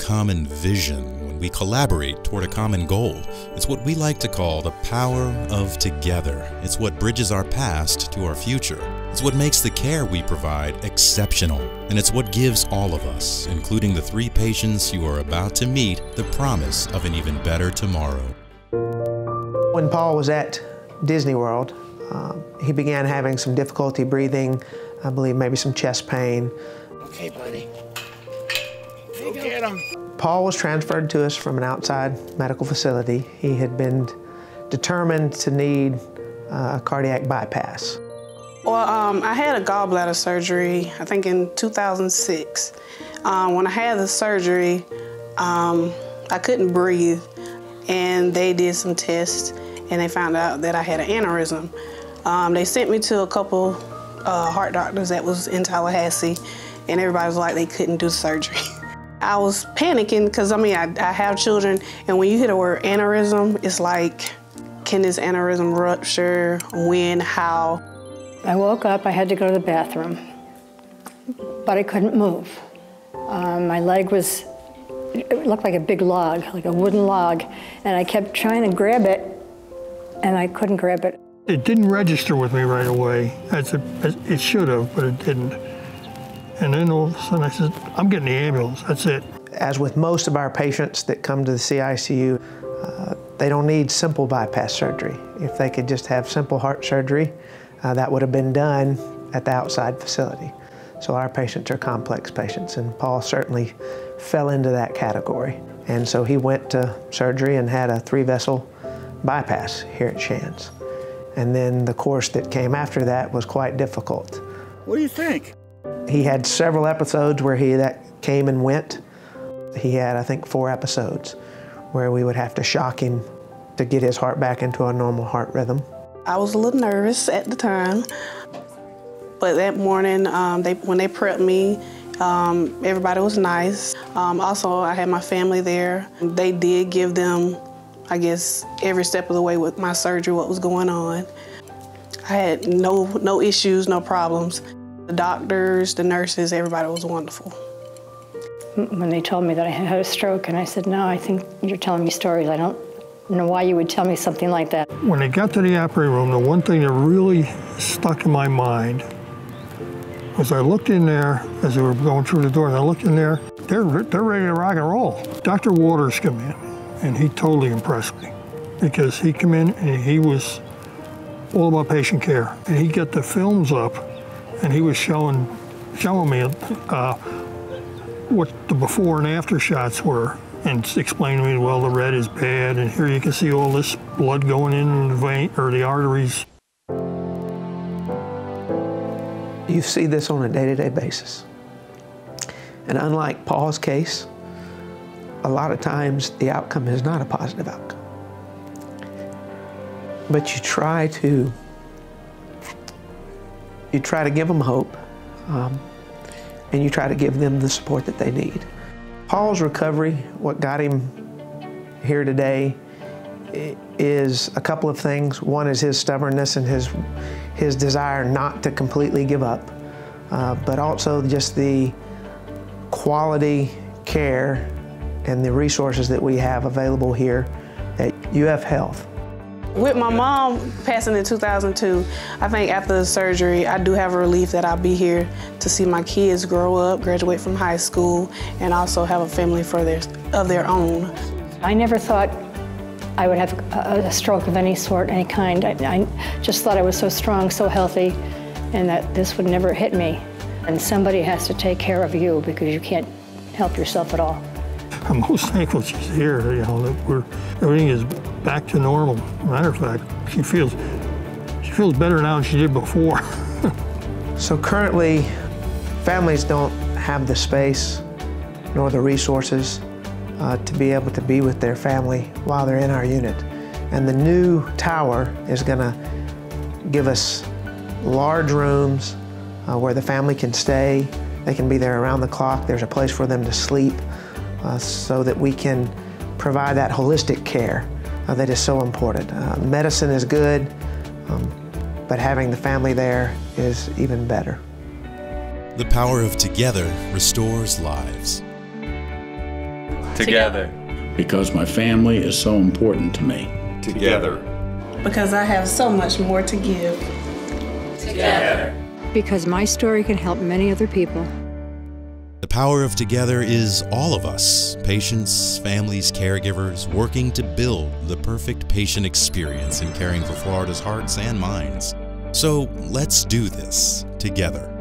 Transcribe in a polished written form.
common vision, when we collaborate toward a common goal. It's what we like to call the power of together. It's what bridges our past to our future. It's what makes the care we provide exceptional. And it's what gives all of us, including the 3 patients you are about to meet, the promise of an even better tomorrow. When Paul was at Disney World, he began having some difficulty breathing, I believe maybe some chest pain. Okay, buddy. Go get him. Paul was transferred to us from an outside medical facility. He had been determined to need a cardiac bypass. Well, I had a gallbladder surgery, I think in 2006. When I had the surgery, I couldn't breathe, and they did some tests, and they found out that I had an aneurysm. They sent me to a couple heart doctors that was in Tallahassee, and everybody was like they couldn't do surgery. I was panicking because, I mean, I have children, and when you hear the word aneurysm, it's like, can this aneurysm rupture? When? How? I woke up, I had to go to the bathroom, but I couldn't move. My leg was, it looked like a big log, like a wooden log, and I kept trying to grab it, and I couldn't grab it. It didn't register with me right away, as it should have, but it didn't. And then all of a sudden I said, I'm getting the ambulance, that's it. As with most of our patients that come to the CICU, they don't need simple bypass surgery. If they could just have simple heart surgery, that would have been done at the outside facility. So our patients are complex patients, and Paul certainly fell into that category. And so he went to surgery and had a 3-vessel bypass here at Shands. And then the course that came after that was quite difficult. What do you think? He had several episodes where that came and went. He had, I think, 4 episodes where we would have to shock him to get his heart back into a normal heart rhythm. I was a little nervous at the time, but that morning, when they prepped me, everybody was nice. Also, I had my family there. They did give them, I guess, every step of the way with my surgery, what was going on. I had no issues, no problems. The doctors, the nurses, everybody was wonderful. When they told me that I had a stroke, and I said, no, I think you're telling me stories. I don't know why you would tell me something like that. When they got to the operating room, the one thing that really stuck in my mind was I looked in there as they were going through the door, and I looked in there, they're ready to rock and roll. Dr. Waters came in, and he totally impressed me because he came in and he was all about patient care. And he got the films up, and he was showing me what the before and after shots were, and explaining to me, well, the red is bad, and here you can see all this blood going in the vein or the arteries. You see this on a day-to-day basis. And unlike Paul's case, a lot of times the outcome is not a positive outcome. But you try to give them hope, and you try to give them the support that they need. Paul's recovery, what got him here today, is a couple of things. One is his stubbornness and his desire not to completely give up, but also just the quality care and the resources that we have available here at UF Health. With my mom passing in 2002, I think after the surgery, I do have a relief that I'll be here to see my kids grow up, graduate from high school, and also have a family of their own. I never thought I would have a stroke of any sort, any kind. I just thought I was so strong, so healthy, and that this would never hit me. And somebody has to take care of you because you can't help yourself at all. I'm most thankful she's here, you know, that everything is back to normal. Matter of fact, she feels better now than she did before. So currently, families don't have the space nor the resources to be able to be with their family while they're in our unit. And the new tower is gonna give us large rooms where the family can stay. They can be there around the clock. There's a place for them to sleep so that we can provide that holistic care that is so important. Medicine is good, but having the family there is even better. The power of together restores lives. Together. Because my family is so important to me. Together. Because I have so much more to give. Together. Because my story can help many other people. The power of together is all of us, patients, families, caregivers, working to build the perfect patient experience in caring for Florida's hearts and minds. So let's do this together.